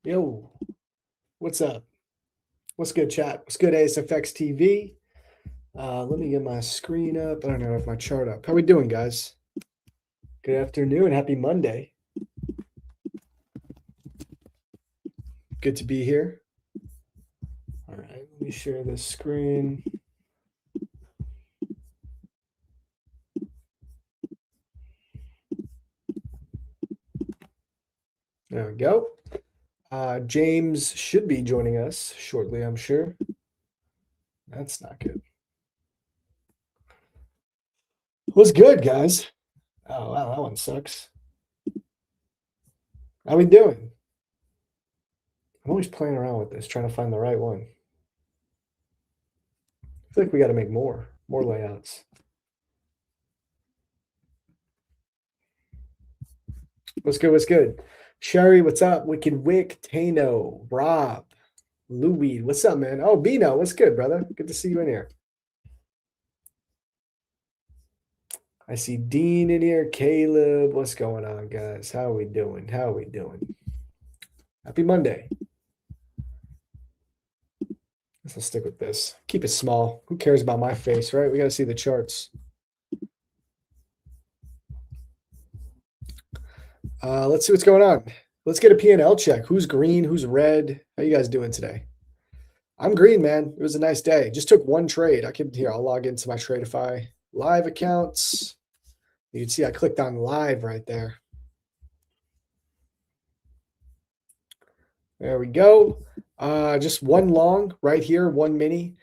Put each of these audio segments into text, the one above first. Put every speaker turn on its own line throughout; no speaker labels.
Yo, what's up? What's good, chat? What's good, ASFX TV? Let me get my screen up. I don't know if my chart up. How we doing, guys? Good afternoon. Happy Monday. Good to be here. All right, let me share this screen. There we go. James should be joining us shortly, I'm sure. That's not good. What's good, guys? Oh, wow, that one sucks. How we doing? I'm always playing around with this, trying to find the right one. I feel like we got to make more layouts. What's good? What's good? Sherry, what's up? Wicked Wick, Tano, Rob, Louie, what's up, man? Oh, Bino, what's good, brother? Good to see you in here. I see Dean in here, Caleb. What's going on, guys? How are we doing? How are we doing? Happy Monday. Let's stick with this. Keep it small. Who cares about my face, right? We got to see the charts. Let's see what's going on. Let's get a P&L check. Who's green? Who's red? How you guys doing today? I'm green, man. It was a nice day. Just took one trade. I'll log into my Tradeify live accounts. You can see I clicked on live right there. There we go. Just one long right here, one mini.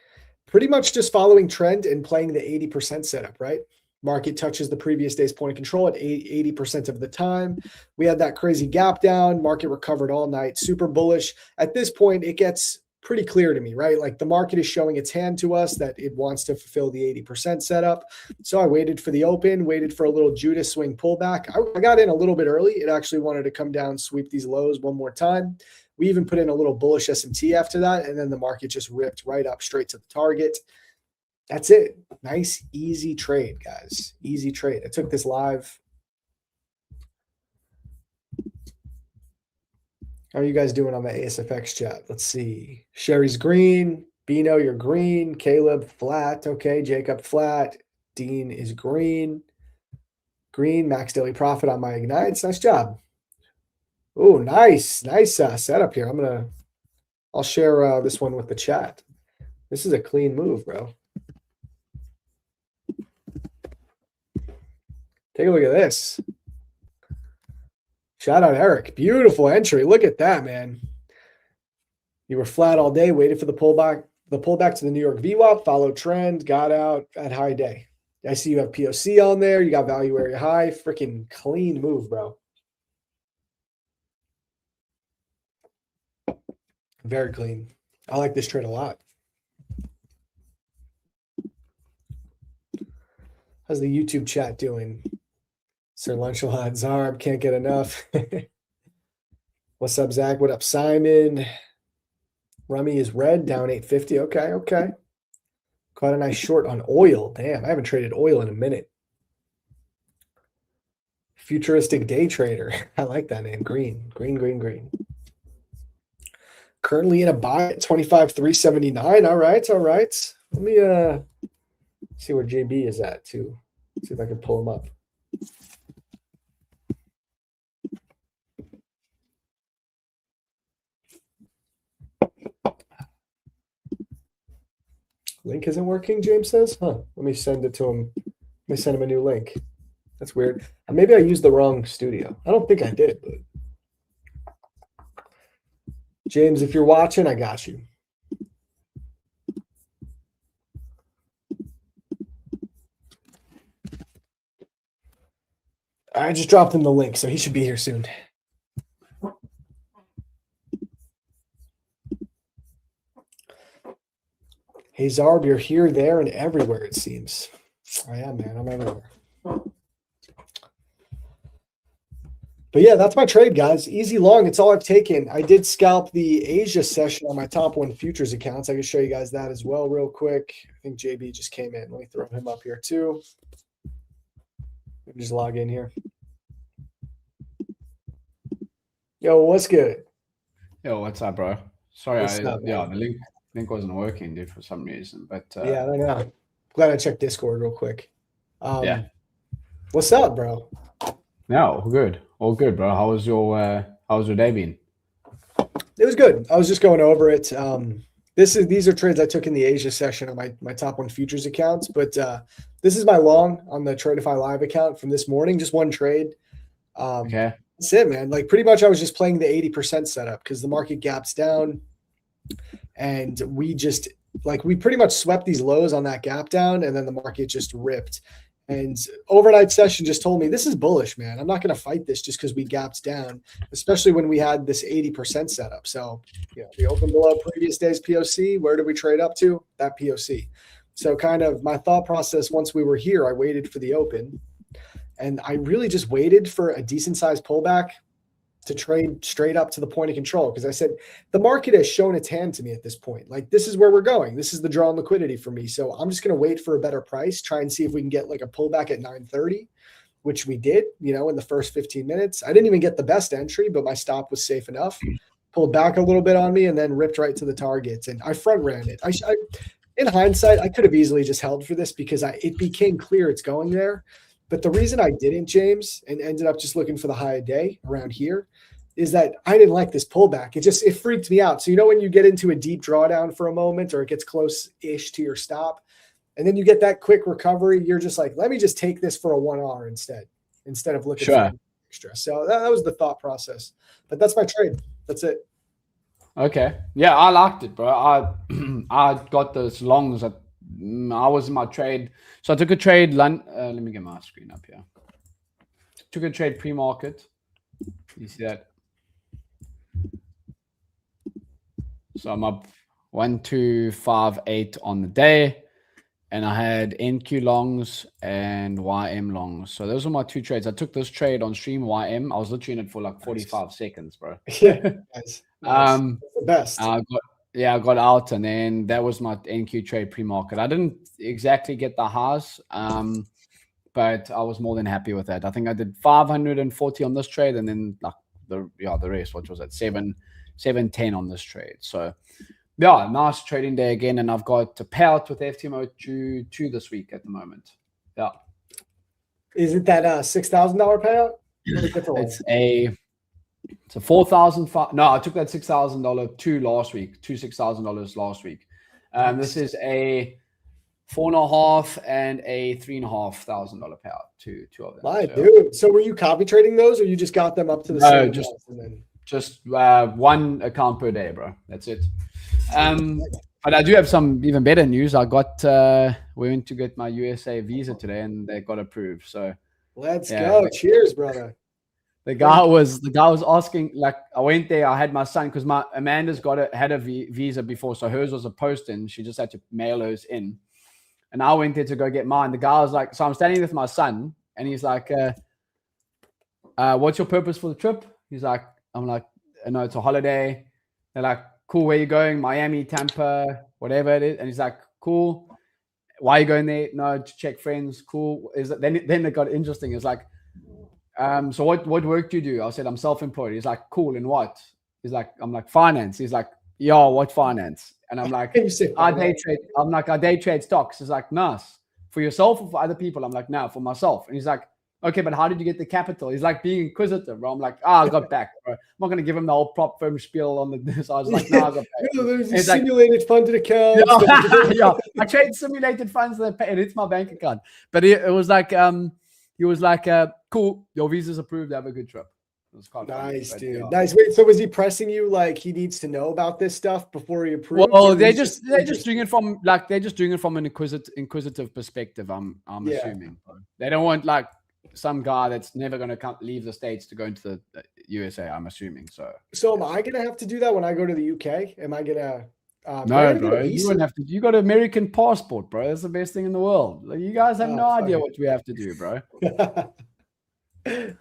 Pretty much just following trend and playing the 80% setup, right? Market touches the previous day's point of control at 80% of the time. We had that crazy gap down. Market recovered all night. Super bullish. At this point, it gets pretty clear to me, right? Like the market is showing its hand to us that it wants to fulfill the 80% setup. So I waited for the open, waited for a little Judas swing pullback. I got in a little bit early. It actually wanted to come down, sweep these lows one more time. We even put in a little bullish S&T after that, and then the market just ripped right up straight to the target. That's it. Nice, easy trade, guys. Easy trade. I took this live. How are you guys doing on the ASFX chat? Let's see. Sherry's green. Bino, you're green. Caleb, flat. Okay. Jacob, flat. Dean is green. Green. Max daily profit on my ignites. Nice job. Oh, nice. Nice setup here. I'll share this one with the chat. This is a clean move, bro. Take a look at this. Shout out Eric. Beautiful entry. Look at that, man. You were flat all day, waited for the pullback to the New York VWAP, followed trend, got out at high day. I see you have POC on there. You got value area high. Freaking clean move, bro. Very clean. I like this trade a lot. How's the YouTube chat doing? Sir Lunchalot, ZARB, can't get enough. What's up, Zach? What up, Simon? Rummy is red, down 850. Okay. Caught a nice short on oil. Damn, I haven't traded oil in a minute. Futuristic day trader. I like that name. Green. Currently in a buy at 25,379. All right. Let me see where JB is at too. See if I can pull him up. Link isn't working, James says? Huh. Let me send it to him. Let me send him a new link. That's weird. Maybe I used the wrong studio. I don't think I did, but James, if you're watching, I got you. I just dropped him the link, so he should be here soon. Hey, Zarb, you're here, there, and everywhere, it seems. I am, man. I'm everywhere. But yeah, that's my trade, guys. Easy long. It's all I've taken. I did scalp the Asia session on my top one futures accounts. I can show you guys that as well real quick. I think JB just came in. Let me throw him up here too. Let me just log in here. Yo, what's good?
Yo, what's up, bro? Sorry,
What's up,
yeah,
man?
the link wasn't working, dude, for some reason. But
Yeah, I don't know. Glad I checked Discord real quick.
yeah,
What's up, bro?
no, all good, bro. How's your day been?
It was good. I was just going over it. These are trades I took in the Asia session on my top one futures accounts, but this is my long on the Tradeify Live account from this morning. Just one trade.
Okay,
That's it, man. Like pretty much, I was just playing the 80% setup because the market gaps down, and we pretty much swept these lows on that gap down, and then the market just ripped. And overnight session just told me this is bullish, man. I'm not going to fight this just because we gapped down, especially when we had this 80% setup. So, we opened below previous day's POC. Where did we trade up to? That POC. So, kind of my thought process once we were here, I waited for the open, and I really just waited for a decent sized pullback to trade straight up to the point of control. Because I said the market has shown its hand to me at this point. Like, this is where we're going. This is the draw on liquidity for me. So I'm just going to wait for a better price, try and see if we can get like a pullback at 930, which we did, in the first 15 minutes. I didn't even get the best entry, but my stop was safe enough. Pulled back a little bit on me and then ripped right to the targets. And I front ran it. In hindsight, I could have easily just held for this because it became clear it's going there. But the reason I didn't, James, and ended up just looking for the high of day around here is that I didn't like this pullback. It freaked me out. So, when you get into a deep drawdown for a moment or it gets close-ish to your stop, and then you get that quick recovery, you're just like, let me just take this for a 1R instead of looking for extra. So that was the thought process. But that's my trade. That's it.
okay, yeah, I liked it, bro. I got those longs at I was in my trade, so I took a trade. Let me get my screen up here. Took a trade pre-market. You see that? So I'm up 1,258 on the day, and I had NQ longs and YM longs. So those are my two trades. I took this trade on stream YM. I was literally in it for like 45 seconds, bro.
Yeah, nice. The best.
I got out, and then that was my NQ trade pre-market. I didn't exactly get the highs, but I was more than happy with that. I think I did 540 on this trade, and then like the rest, which was at 710 on this trade. So yeah, nice trading day again, and I've got a payout with FTMO 2 this week at the moment. Yeah.
Is it that $6,000 payout?
It's a $4,000. No, I took that $6,000 two $6,000 last week. This is a $4,500 and a $3,500 payout. Two of them.
Dude. So were you copy trading those, or you just got them up to the same?
Just one account per day, bro. That's it. But I do have some even better news. I got we went to get my USA visa today, and they got approved. So
let's go. Cheers, brother.
The guy was asking, like, I went there. I had my son because my Amanda's had a visa before, so hers was a post-in. She just had to mail hers in, and I went there to go get mine. The guy was like, so I'm standing with my son, and he's like, "What's your purpose for the trip?" He's like, I'm like, "No, it's a holiday." They're like, "Cool, where you going?" "Miami, Tampa, whatever it is." And he's like, "Cool. Why are you going there?" "No, to check friends." "Cool." Then it got interesting. It's like, so what work do you do? I said, "I'm self-employed." He's like, "Cool, in what?" He's like, I'm like, "Finance." He's like, "Yeah, what finance?" And I'm like, "I day trade." I'm like, "I day trade stocks." He's like, "Nice. For yourself or for other people?" I'm like, "No, for myself." And he's like, "Okay, but how did you get the capital?" He's like being inquisitive, bro. I'm like, I got back, bro. I'm not gonna give him the whole prop firm spiel on the. So I was like, "No, I got back."
There's simulated funded accounts.
Yeah, I trade simulated funds that pay, and it's my bank account. But it was like, he was like, "Cool, your visa's approved. Have a good trip." It was quite
nice,
funny,
dude.
Yeah.
Nice. Wait, so was he pressing you like he needs to know about this stuff before he approves?
Well, they're just doing it from an inquisitive perspective. I'm assuming they don't want like some guy that's never going to leave the States to go into the USA. I'm assuming so.
So am I gonna have to do that when I go to the UK? Am I gonna?
No, bro. You wouldn't have to. You got an American passport, bro. That's the best thing in the world. Like, you guys have no idea what we have to do, bro.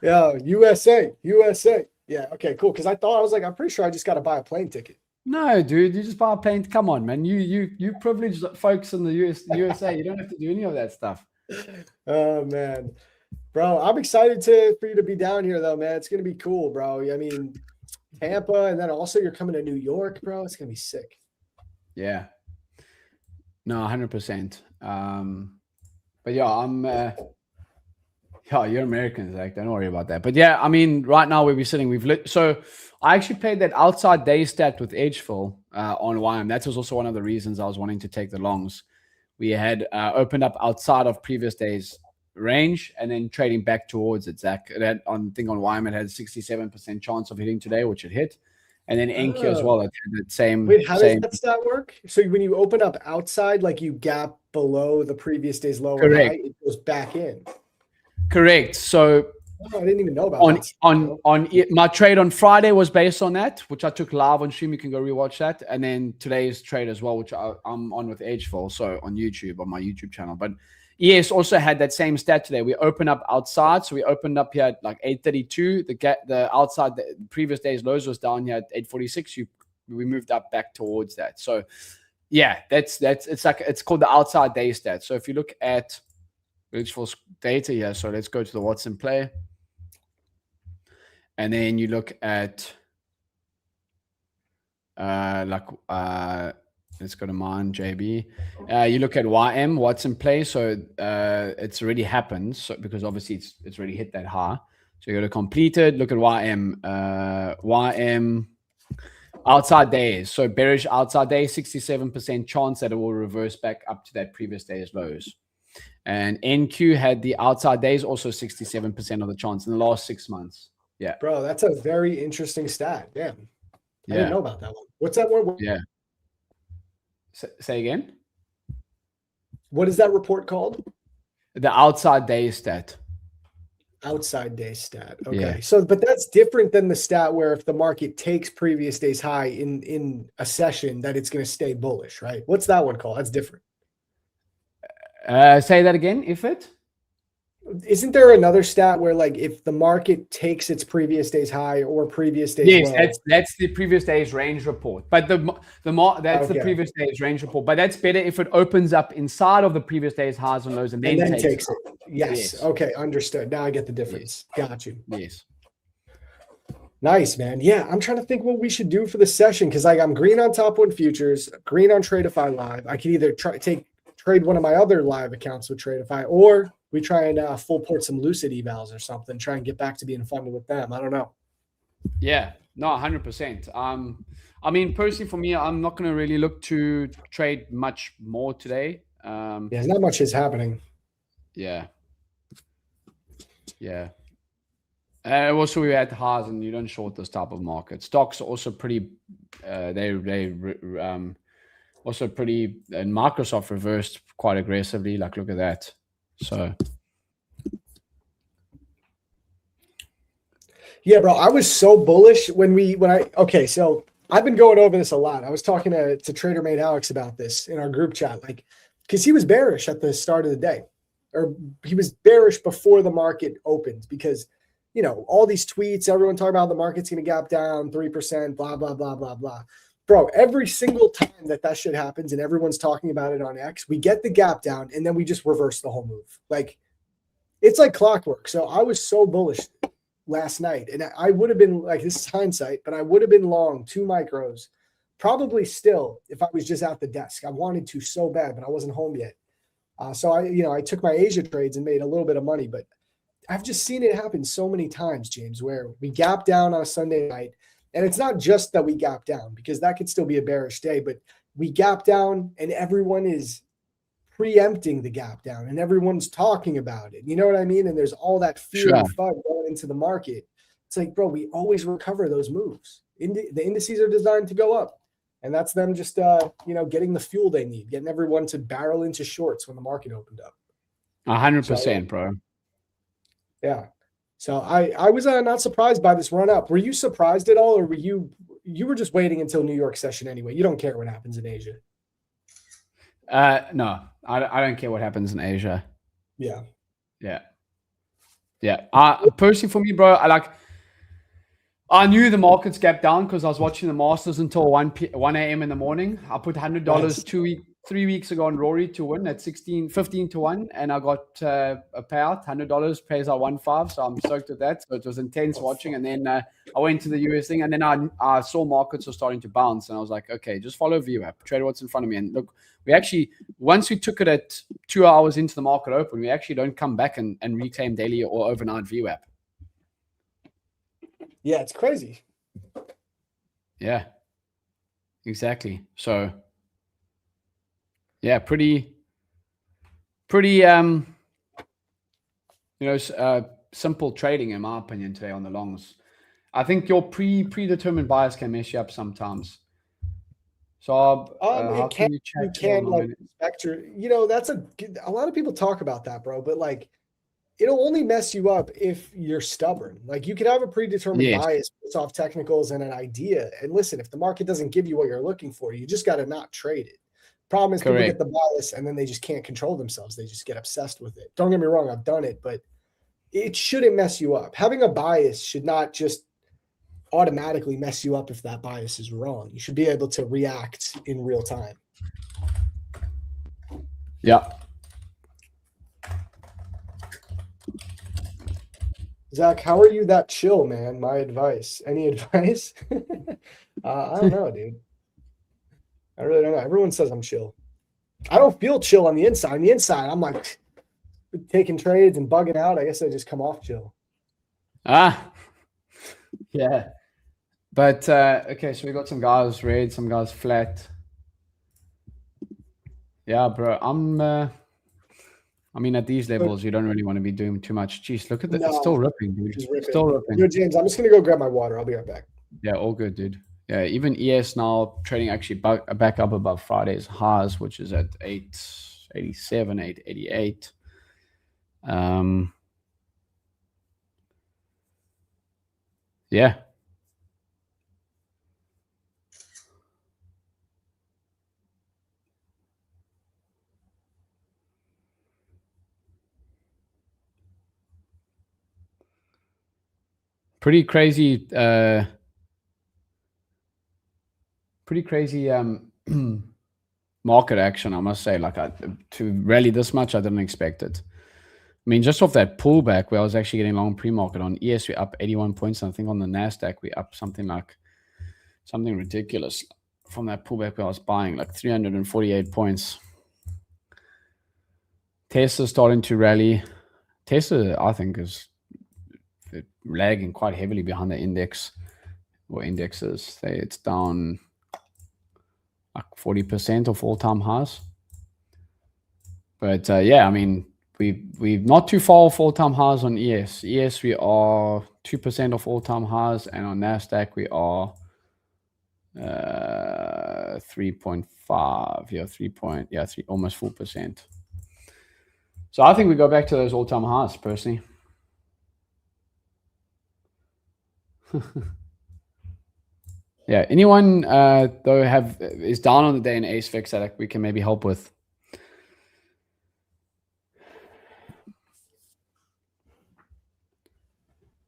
Yeah, USA. Yeah, okay, cool. Because I was like, I'm pretty sure I just got to buy a plane ticket.
No, dude, you just buy a plane. Come on, man. You privileged folks in the USA. You don't have to do any of that stuff.
Oh man, bro, I'm excited for you to be down here, though, man. It's gonna be cool, bro. I mean, Tampa, and then also you're coming to New York, bro. It's gonna be sick.
Yeah. No, 100%. But yeah, I'm. Yeah, you're American, Zach. Don't worry about that. But yeah, I mean, right now where we're sitting, so I actually played that outside day stat with Edgefill on YM. That was also one of the reasons I was wanting to take the longs. We had opened up outside of previous days range and then trading back towards it, Zach. That on thing on YM, it had a 67% chance of hitting today, which it hit. And then NQ as well. It had that same.
Wait, how does that stat work? So when you open up outside, like you gap below the previous day's low or high, it goes back in.
Correct. So
I didn't even know about that.
On my trade on Friday was based on that, which I took live on stream. You can go rewatch that. And then today's trade as well, which I'm on with Edgefall, so on YouTube, on my YouTube channel. But ES also had that same stat today. We opened up outside, so we opened up here at like 8:32. The outside, the previous day's lows was down here at 8:46. We moved up back towards that. So yeah, it's called the outside day stat. So if you look at Edgefall's data here, so let's go to the Watson play. And then you look at let's go to mine, JB. You look at YM, Watson play. So it's already happened. So because obviously it's already hit that high. So you go to completed, look at YM. YM outside days. So bearish outside day, 67% chance that it will reverse back up to that previous day's lows. And NQ had the outside days, also 67% of the chance in the last 6 months. Yeah.
Bro, that's a very interesting stat. Damn. I didn't know about that one. What's that one?
Yeah. Say again?
What is that report called?
The outside day stat.
Outside day stat. Okay.
Yeah.
So, but that's different than the stat where if the market takes previous day's high in a session, that it's going to stay bullish, right? What's that one called? That's different.
Say that again.
Isn't there another stat where, like, if the market takes its previous day's high or previous day's low?
That's the previous day's range report. But the the previous day's range report. But that's better if it opens up inside of the previous day's highs and lows and then takes it.
Yes. Okay, understood. Now I get the difference.
Yes.
Got you.
Yes.
Nice, man. Yeah, I'm trying to think what we should do for the session because I'm green on Top One Futures, green on Tradeify Live. I could either trade one of my other live accounts with Tradeify, or we try and full port some Lucid evals or something, try and get back to being funded with them. I don't know.
Yeah, no, 100%. I mean, personally for me, I'm not going to really look to trade much more today.
There's not much is happening.
Yeah. Also, we had highs, and you don't short this type of market. Stocks are also pretty. Also pretty. And Microsoft reversed quite aggressively. Like, look at that. So.
Yeah, bro, I was so bullish so I've been going over this a lot. I was talking to TraderMate Alex about this in our group chat, like, because he was bearish at the start of the day, or he was bearish before the market opened because, you know, all these tweets, everyone talking about the market's going to gap down 3%, blah, blah, blah, blah, blah. Bro, every single time that shit happens and everyone's talking about it on X, we get the gap down and then we just reverse the whole move. Like, it's like clockwork. So I was so bullish last night, and I would have been, like, this is hindsight, but I would have been long 2 micros, probably still, if I was just at the desk. I wanted to so bad, but I wasn't home yet. So I took my Asia trades and made a little bit of money, but I've just seen it happen so many times, James, where we gap down on a Sunday night. And it's not just that we gap down, because that could still be a bearish day, but we gap down and everyone is preempting the gap down and everyone's talking about it. You know what I mean? And there's all that fear and fun going into the market. It's like, bro, we always recover those moves. The indices are designed to go up. And that's them just, getting the fuel they need, getting everyone to barrel into shorts when the market opened up.
100%, bro.
Yeah. So I was not surprised by this run up. Were you surprised at all, or were you were just waiting until New York session anyway? You don't care what happens in Asia.
No, I don't care what happens in Asia.
Yeah.
Personally for me, bro, I knew the markets gapped down because I was watching the Masters until 1 a.m. in the morning. I put $100 2 week 3 weeks ago on Rory to win at 15 to 1, and I got a payout, $100, pays out 1.5. So I'm stoked with that. So it was intense watching. And then I went to the US thing, and then I saw markets were starting to bounce, and I was like, okay, just follow VWAP, trade what's in front of me. And look, we actually, once we took it at 2 hours into the market open, we actually don't come back and reclaim daily or overnight VWAP.
Yeah, it's crazy.
Yeah, exactly. So yeah, pretty simple trading in my opinion today on the longs. I think your predetermined bias can mess you up sometimes. So how can you check?
You can like spectre, that's a lot of people talk about that, bro, but like it'll only mess you up if you're stubborn. Like you can have a predetermined bias based off technicals and an idea. And listen, if the market doesn't give you what you're looking for, you just got to not trade it. Problem is people get the bias and then they just can't control themselves. They just get obsessed with it. Don't get me wrong, I've done it, but it shouldn't mess you up. Having a bias should not just automatically mess you up if that bias is wrong. You should be able to react in real time.
Yeah.
Zach, how are you that chill, man? My advice. Any advice? I don't know, dude. I really don't know. Everyone says I'm chill. I don't feel chill on the inside. On the inside, I'm like taking trades and bugging out. I guess I just come off chill.
Yeah. But okay, so we got some guys red, some guys flat. Yeah, bro. I mean, at these levels, you don't really want to be doing too much. Jeez, look at that. No, it's still ripping, dude. It's still ripping.
Yo, James, I'm just going to go grab my water. I'll be right back.
Yeah, all good, dude. Yeah, even ES now trading actually back up above Friday's highs, which is at 887, 888. Yeah. Pretty crazy market action, I must say. Like to rally this much, I didn't expect it. I mean, just off that pullback where I was actually getting long pre-market on ES, we're up 81 points. And I think on the NASDAQ, we're up something ridiculous from that pullback where I was buying, like 348 points. Tesla's starting to rally. Tesla, I think, is lagging quite heavily behind the index or indexes. It's down like 40% of all-time highs. But yeah, I mean, we're not too far off all-time highs on ES. ES, we are 2% of all-time highs, and on NASDAQ, we are 3.5. Yeah, 3, almost 4%. So I think we go back to those all-time highs, personally. Yeah, anyone though is down on the day in ASFX that we can maybe help with?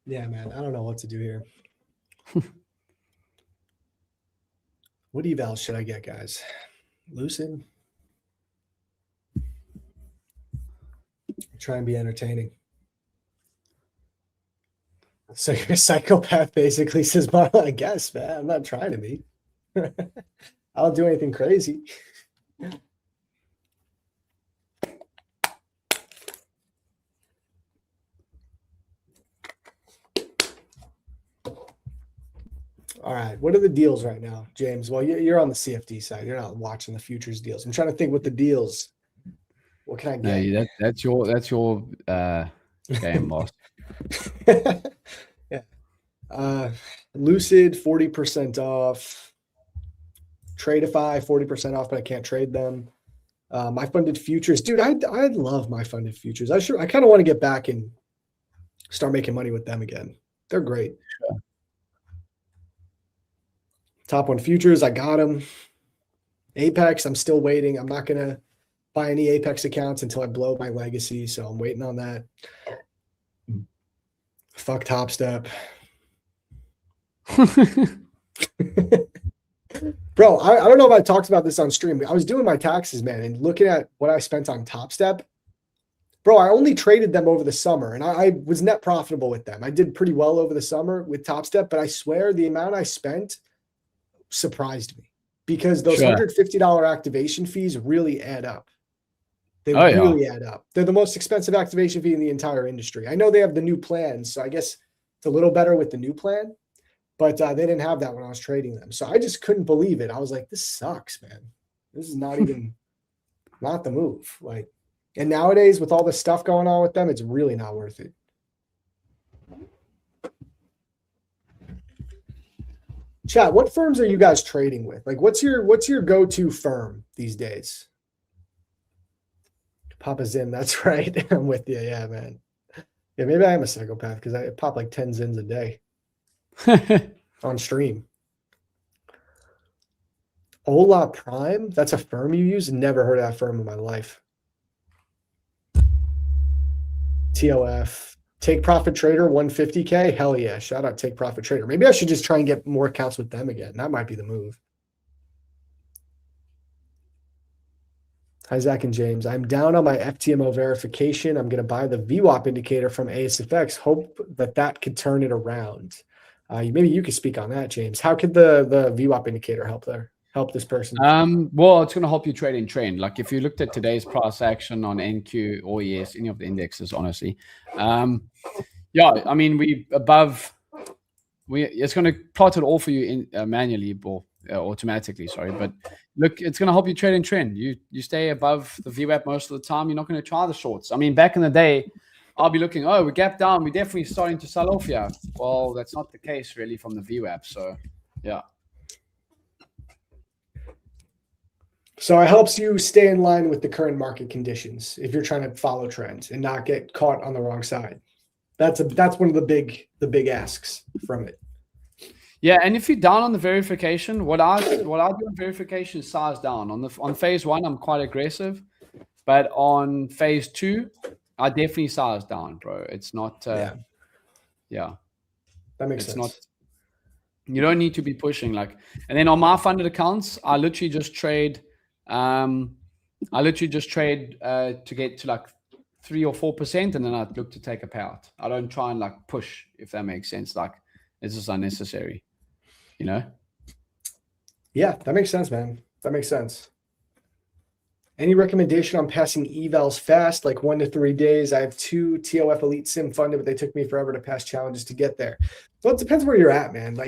Yeah, man, I don't know what to do here. What evals should I get, guys? Lucid? Try and be entertaining. So you're a psychopath, basically, says Marla. I guess, man. I'm not trying to be. I don't do anything crazy. All right. What are the deals right now, James? Well, you're on the CFD side. You're not watching the futures deals. I'm trying to think what the deals. What can I get?
No, that's your game, boss.
Yeah. Lucid 40% off. Tradeify 40% off, but I can't trade them. My funded futures, dude. I love my funded futures. I kind of want to get back and start making money with them again. They're great. Sure. Top one futures, I got them. Apex, I'm still waiting. I'm not gonna buy any Apex accounts until I blow my legacy, so I'm waiting on that. Fuck Top Step. Bro, I don't know if I talked about this on stream. I was doing my taxes, man, and looking at what I spent on Top Step. Bro, I only traded them over the summer, and I was net profitable with them. I did pretty well over the summer with Top Step, but I swear the amount I spent surprised me because those $150 activation fees really add up. They really add up. They're the most expensive activation fee in the entire industry. I know they have the new plans, so I guess it's a little better with the new plan, but they didn't have that when I was trading them. So I just couldn't believe it. I was like, this sucks, man. This is not even not the move. Like, and nowadays with all the stuff going on with them, it's really not worth it. Chat, what firms are you guys trading with? Like, what's your go-to firm these days? Papa Zim, that's right. I'm with you. Yeah, man. Yeah, maybe I am a psychopath because I pop like 10 Zins a day on stream. Ola Prime, that's a firm you use? Never heard of that firm in my life. TOF. Take Profit Trader, 150K. Hell yeah. Shout out Take Profit Trader. Maybe I should just try and get more accounts with them again. That might be the move. Hi, Zach and James. I'm down on my FTMO verification. I'm going to buy the VWAP indicator from ASFX. Hope that could turn it around. Maybe you could speak on that, James. How could the VWAP indicator help this person?
Well, it's going to help you trade in trend. Like if you looked at today's price action on NQ or ES, any of the indexes, honestly. Yeah, I mean, it's going to plot it all for you manually or automatically, sorry. But look, it's going to help you trade in trend. You stay above the VWAP most of the time. You're not going to try the shorts. I mean, back in the day, I'll be looking, oh, we gapped down. We're definitely starting to sell off here. Well, that's not the case really from the VWAP. So, yeah.
So it helps you stay in line with the current market conditions if you're trying to follow trends and not get caught on the wrong side. That's one of the big asks from it.
Yeah, and if you're down on the verification, what I do on verification is size down. On phase 1, I'm quite aggressive, but on phase 2, I definitely size down, bro. It's not. Yeah,
that makes sense.
You don't need to be pushing and then on my funded accounts, I literally just trade. To get to like 3 or 4%, and then I look to take a payout. I don't try and push, if that makes sense. It's just unnecessary, you know?
Yeah, that makes sense, man. That makes sense. Any recommendation on passing evals fast, like 1 to 3 days? I have 2 TOF Elite Sim funded, but they took me forever to pass challenges to get there. Well, it depends where you're at, man.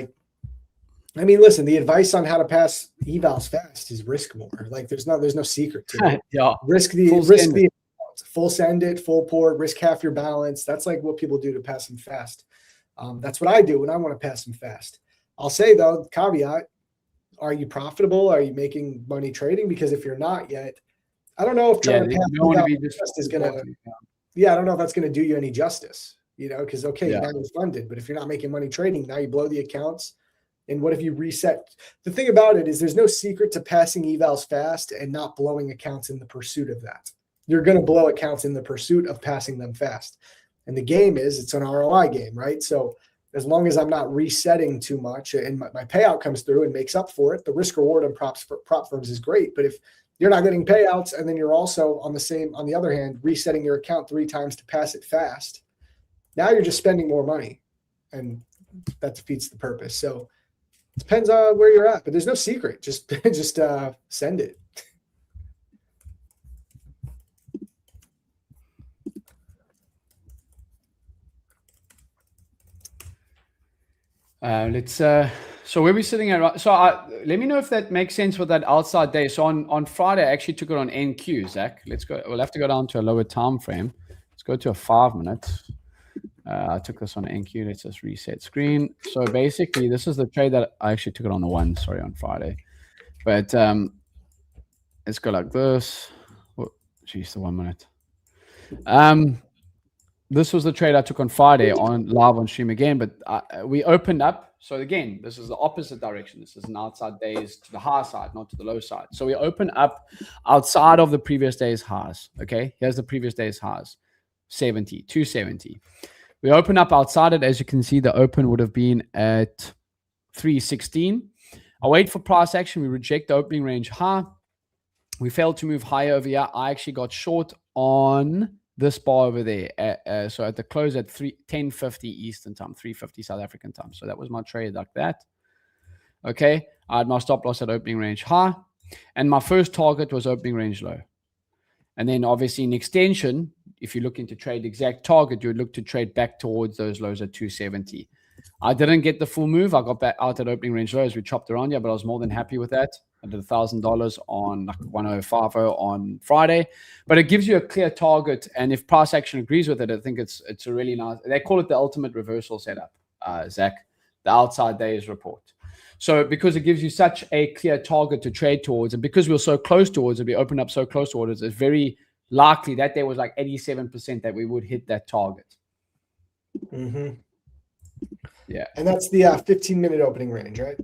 I mean, listen, the advice on how to pass evals fast is risk more. There's no secret to it.
Yeah.
Full send it, full port, risk half your balance. That's what people do to pass them fast. That's what I do when I want to pass them fast. I'll say though, caveat, are you profitable? Are you making money trading? Because if you're not yet, I don't know if trying to pass fast is going to, I don't know if that's going to do you any justice, because now you're funded, but if you're not making money trading, now you blow the accounts. And what if you reset? The thing about it is there's no secret to passing evals fast and not blowing accounts in the pursuit of that. You're going to blow accounts in the pursuit of passing them fast. And the game it's an ROI game, right? So as long as I'm not resetting too much and my payout comes through and makes up for it, the risk reward on prop firms is great. But if you're not getting payouts and then you're also on the other hand, resetting your account 3 times to pass it fast, now you're just spending more money and that defeats the purpose. So it depends on where you're at, but there's no secret. Just send it.
So where we sitting at? So let me know if that makes sense with that outside day. So on Friday, I actually took it on NQ, Zach. Let's go. We'll have to go down to a lower time frame. Let's go to a 5 minute. I took this on NQ. Let's just reset screen. So basically, this is the trade that I actually took it on on Friday. But let's go like this. Oh, geez, the 1 minute. This was the trade I took on Friday live on stream again. But we opened up. So again, this is the opposite direction. This is an outside days to the high side, not to the low side. So we open up outside of the previous day's highs. Okay, here's the previous day's highs, 270. We open up outside it. As you can see, the open would have been at 316. I wait for price action. We reject the opening range high. We failed to move higher over here. I actually got short on this bar over there. So at the close at 10:50 Eastern time, 3:50 South African time. So that was my trade like that. Okay. I had my stop loss at opening range high. And my first target was opening range low. And then obviously in extension, if you're looking to trade exact target, you would look to trade back towards those lows at 270. I didn't get the full move. I got back out at opening range lows. We chopped around here, but I was more than happy with that. I did $1,000 on like 1050 on Friday, but it gives you a clear target. And if price action agrees with it, I think it's a really nice. They call it the ultimate reversal setup, Zach, the outside days report. So because it gives you such a clear target to trade towards, and because we're so close towards it, we opened up so close towards it, it's very likely that there was like 87% that we would hit that target.
Mm-hmm.
Yeah.
And that's the 15-minute opening range, right?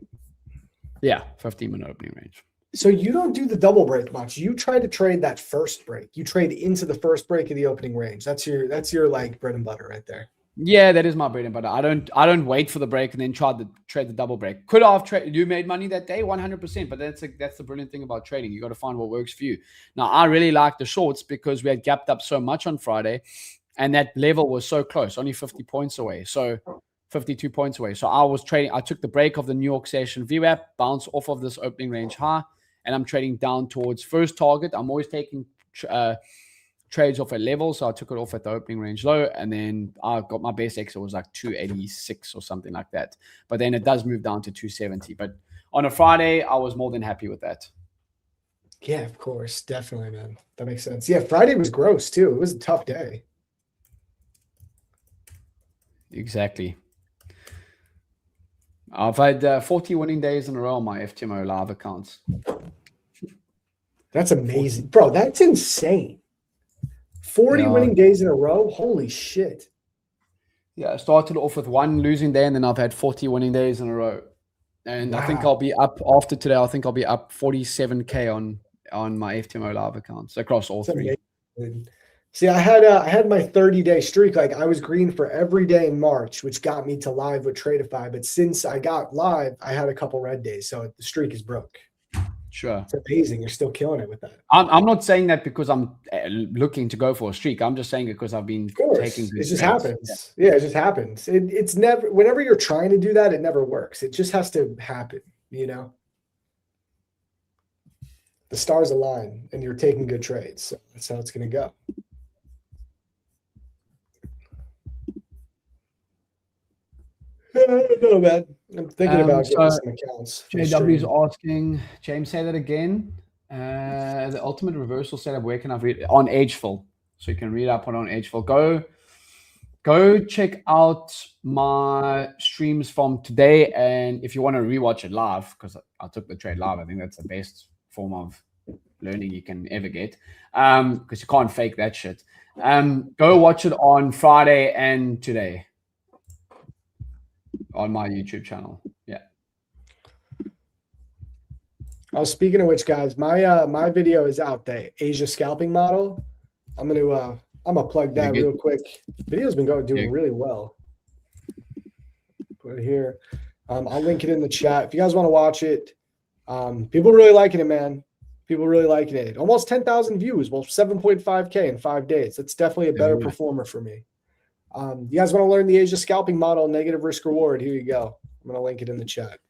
Yeah, 15-minute opening range.
So you don't do the double break much. You try to trade that first break. You trade into the first break of the opening range. That's your like bread and butter right there.
Yeah, that is my bread and butter. I don't wait for the break and then try to trade the double break. Could I have traded? You made money that day, 100%. But that's the brilliant thing about trading. You got to find what works for you. Now, I really like the shorts because we had gapped up so much on Friday, and that level was so close, only 50 points away. So 52 points away. So I was trading. I took the break of the New York session VWAP, bounce off of this opening range high, and I'm trading down towards first target. I'm always taking trades off at level, so I took it off at the opening range low, and then I got my best exit was like 286 or something like that. But then it does move down to 270. But on a Friday, I was more than happy with that.
Yeah, of course, definitely, man. That makes sense. Yeah, Friday was gross too. It was a tough day.
Exactly. I've had 40 winning days in a row on my FTMO live accounts.
That's amazing, bro. That's insane. 40 winning days in a row. Holy shit.
Yeah, I started off with one losing day, and then I've had 40 winning days in a row. And wow. I think I'll be up after today. I think I'll be up 47K on my FTMO live accounts across all three.
Amazing. See, I had my 30-day streak. Like I was green for every day in March, which got me to live with Tradeify. But since I got live, I had a couple red days, so the streak is broke.
Sure,
it's amazing. You're still killing it with that.
I'm not saying that because I'm looking to go for a streak. I'm just saying it because I've been taking.
It just happens. Yeah, it just happens. It's never. Whenever you're trying to do that, it never works. It just has to happen. You know, the stars align, and you're taking good trades. So that's how it's going to go. I don't know, man. I'm thinking about getting some accounts.
JW is asking, James, say that again. The ultimate reversal setup, where can I read it? On Ageful. So you can read up on Ageful. Go check out my streams from today. And if you want to rewatch it live, because I took the trade live, I think that's the best form of learning you can ever get. Because you can't fake that shit. Go watch it on Friday and today. On my YouTube channel. Yeah.
Oh, speaking of which, guys, my video is out, the Asia scalping model. I'm gonna plug that real quick. Video's been doing really well. Put it here. I'll link it in the chat if you guys want to watch it. People really liking it, man. People really liking it. Almost 10,000 views. Well, 7.5K in 5 days. That's definitely a better performer for me. You guys want to learn the Asia scalping model, negative risk reward? Here you go. I'm going to link it in the chat.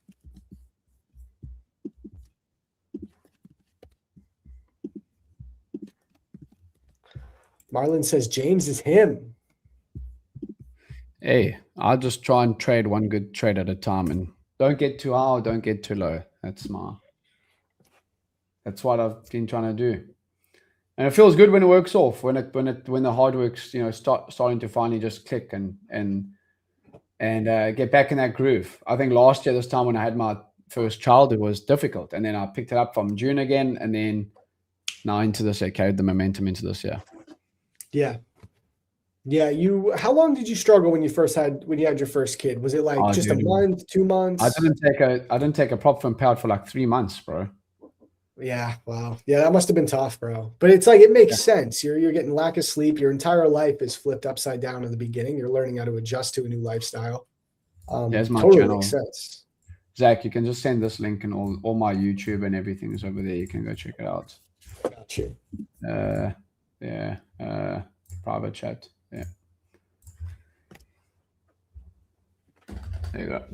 Marlon says James is him.
Hey, I'll just try and trade one good trade at a time, and don't get too high or don't get too low. That's what I've been trying to do. And it feels good when it works off, when the hard work's starting to finally just click and get back in that groove. I think last year this time when I had my first child, it was difficult, and then I picked it up from June again, and then now into this year, carried the momentum into this year.
Yeah. How long did you struggle when you had your first kid? Was it like a month, 2 months?
I didn't take a prop from payout for like 3 months, bro.
Yeah, wow. Yeah, that must have been tough, bro. But it's like, it makes sense. You're getting lack of sleep. Your entire life is flipped upside down in the beginning. You're learning how to adjust to a new lifestyle.
There's my
totally
channel.
Makes sense.
Zach, you can just send this link, and all my YouTube and everything is over there. You can go check it out.
Got you.
Yeah. Private chat. Yeah. There you go.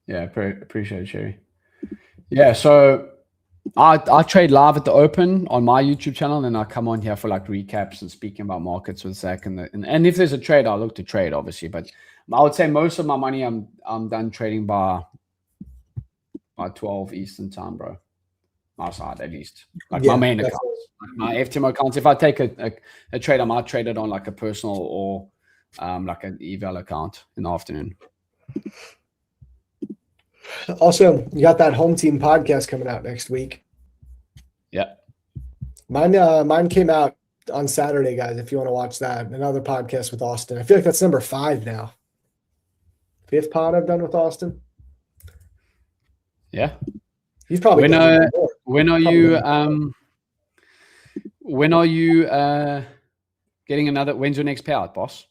Yeah, appreciate it, Sherry. Yeah, so I trade live at the open on my YouTube channel, and then I come on here for like recaps and speaking about markets with Zach. And if there's a trade, I'll look to trade, obviously. But I would say most of my money I'm done trading by 12 Eastern time, bro. My side, at least. Like my main account. My FTMO accounts. If I take a trade, I might trade it on like a personal or like an eval account in the afternoon.
Also, you got that home team podcast coming out next week.
Yeah.
Mine came out on Saturday, guys, if you want to watch that. Another podcast with Austin. I feel like that's number 5 now. 5th pod I've done with Austin.
Yeah.
He's probably
when are you getting another? When's your next payout, boss?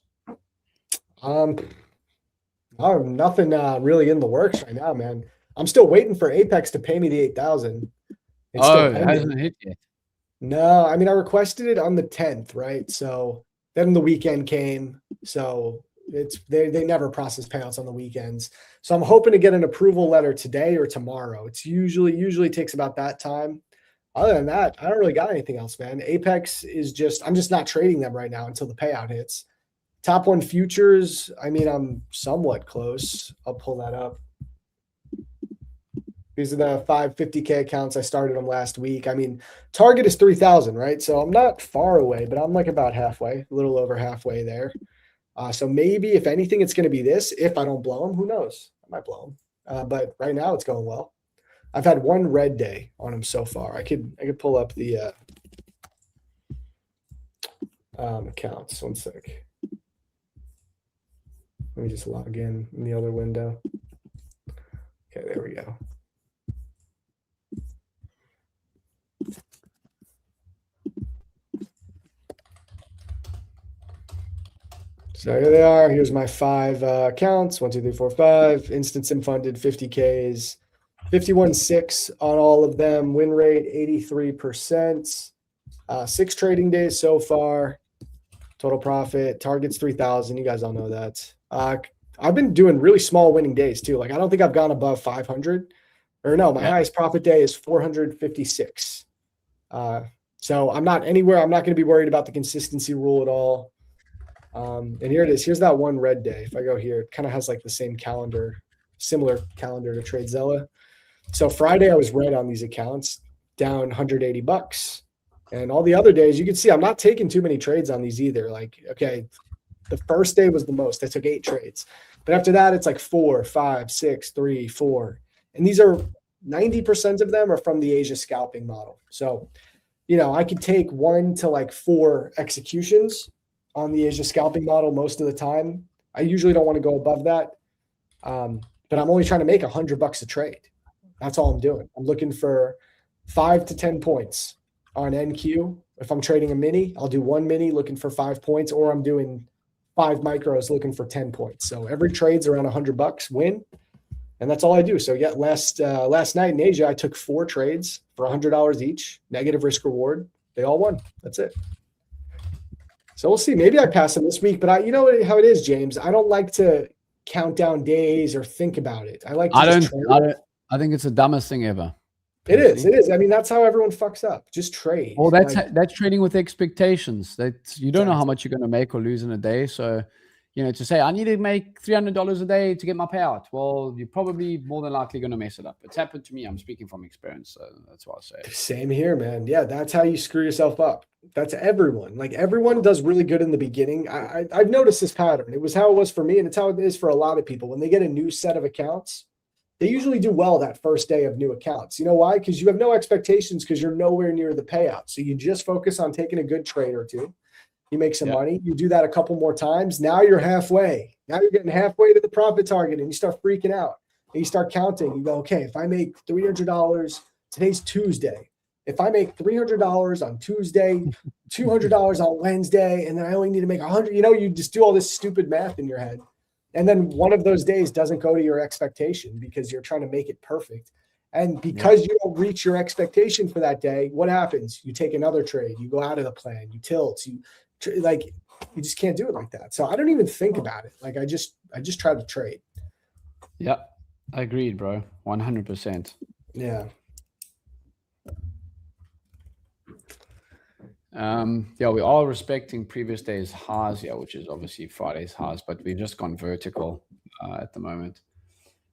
Nothing really in the works right now, man. I'm still waiting for Apex to pay me the 8,000.
It hasn't hit yet.
No, I mean I requested it on the 10th, right? So then the weekend came, so they never process payouts on the weekends. So I'm hoping to get an approval letter today or tomorrow. It's usually takes about that time. Other than that, I don't really got anything else, man. Apex is I'm just not trading them right now until the payout hits. Top 1 futures, I mean, I'm somewhat close. I'll pull that up. These are the 550K accounts. I started them last week. I mean, target is 3,000, right? So I'm not far away, but I'm like about halfway, a little over halfway there. So maybe if anything, it's going to be this. If I don't blow them, who knows? I might blow them. But right now it's going well. I've had 1 red day on them so far. I could pull up the accounts. One sec. Let me just log in the other window. Okay, there we go. So here they are. Here's my 5 accounts. 1, 2, 3, 4, 5. Instant sim funded 50Ks. 51.6 on all of them. Win rate 83%. 6 trading days so far. Total profit. Target's 3,000. You guys all know that. I've been doing really small winning days too. Like I don't think I've gone above 500. Or no, my highest profit day is 456. So I'm not anywhere. I'm not going to be worried about the consistency rule at all. And here it is. Here's that 1 red day. If I go here, it kind of has like the same calendar, similar calendar to TradeZella. So Friday I was red on these accounts, down $180. And all the other days, you can see I'm not taking too many trades on these either. Like, okay, the first day was the most. I took 8 trades. But after that, it's like 4, 5, 6, 3, 4. And these are 90% of them are from the Asia scalping model. So, you know, I could take 1 to like 4 executions on the Asia scalping model most of the time. I usually don't want to go above that. But I'm only trying to make $100 a trade. That's all I'm doing. I'm looking for 5 to 10 points on NQ. If I'm trading a mini, I'll do 1 mini looking for 5 points, or I'm doing 5 micros looking for 10 points. So every trade's around $100 win. And that's all I do. So yeah, last night in Asia, I took 4 trades for $100 each, negative risk reward. They all won. That's it. So we'll see. Maybe I pass them this week, but you know how it is, James. I don't like to count down days or think about it. I like to
I think it's the dumbest thing ever.
It is. I mean, that's how everyone fucks up. Just trade.
Well, that's trading with expectations. You don't know how much you're going to make or lose in a day. So, you know, to say I need to make $300 a day to get my payout, well, you're probably more than likely going to mess it up. It's happened to me. I'm speaking from experience, so that's why I say it.
Same here, man. Yeah, that's how you screw yourself up. That's everyone. Like everyone does really good in the beginning. I've noticed this pattern. It was how it was for me, and it's how it is for a lot of people. When they get a new set of accounts, they usually do well that first day of new accounts. You know why? Because you have no expectations because you're nowhere near the payout. So you just focus on taking a good trade or two. You make some money. You do that a couple more times. Now you're halfway. Now you're getting halfway to the profit target and you start freaking out. And you start counting. You go, okay, if I make $300, today's Tuesday. if I make $300 on Tuesday, $200 on Wednesday, and then I only need to make 100, you just do all this stupid math in your head. And then one of those days doesn't go to your expectation because you're trying to make it perfect. And because you don't reach your expectation for that day, what happens? You take another trade, you go out of the plan, you tilt, you just can't do it like that. So I don't even think about it. Like I just try to trade.
Yeah, I agreed, bro. 100%.
Yeah.
We are respecting previous days' highs here, which is obviously Friday's highs, but we've just gone vertical at the moment.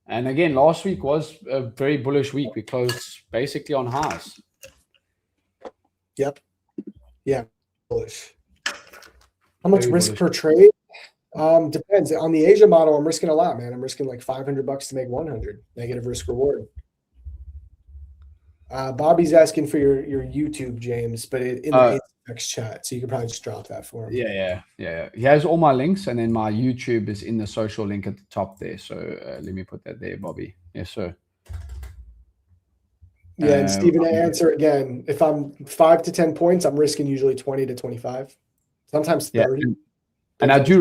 And again, last week was a very bullish week. We closed basically on highs.
Yep. Yeah. Bullish. How much
Very
risk
bullish.
per trade? Depends. On the Asia model, I'm risking a lot, man. I'm risking like $500 to make 100. Negative risk reward. Bobby's asking for your YouTube, James, but in the ASFX chat, so you can probably just drop that for him.
Yeah. He has all my links, and then my YouTube is in the social link at the top there. So let me put that there, Bobby. Yes, sir.
Yeah, and Stephen, to answer again, if I'm 5 to 10 points, I'm risking usually 20 to 25, sometimes 30.
Yeah, and I do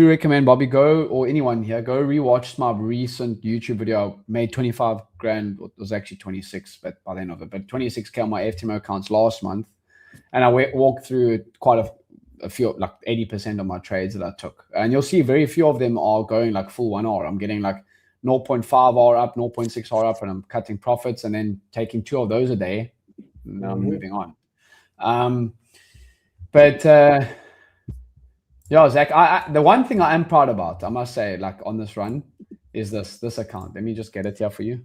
recommend Bobby or anyone here go rewatch my recent YouTube video. I made 25 grand. It was actually 26, but by the end of it, but 26K on my FTMO accounts last month, and I walked through quite a few, like 80% of my trades that I took, and you'll see very few of them are going like full 1R. I'm getting like 0.5R up, 0.6R up, and I'm cutting profits and then taking 2 of those a day. Now I'm moving on. Yeah, Zach, the one thing I am proud about, I must say, like on this run, is this account. Let me just get it here for you.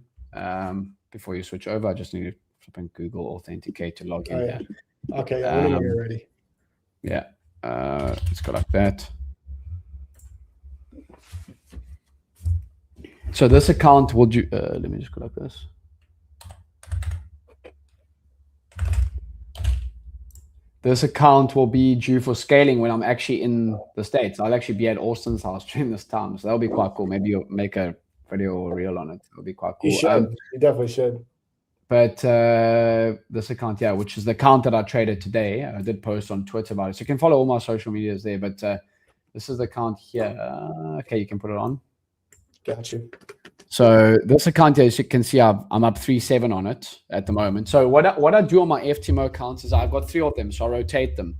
Before you switch over, I just need to flip in Google Authenticate to log in.
Yeah. Okay, when you're ready.
Yeah, let's go like that. So this account will do, let me just go like this. This account will be due for scaling when I'm actually in the States. I'll actually be at Austin's house during this time. So that'll be quite cool. Maybe you'll make a video or reel on it. It'll be quite cool.
You should. You definitely should.
But this account, which is the account that I traded today. I did post on Twitter about it. So you can follow all my social medias there. But this is the account here. Okay, you can put it on.
Got you.
So this account here, as you can see, I'm up 3.7 on it at the moment. So what I do on my FTMO accounts is I've got 3 of them. So I rotate them.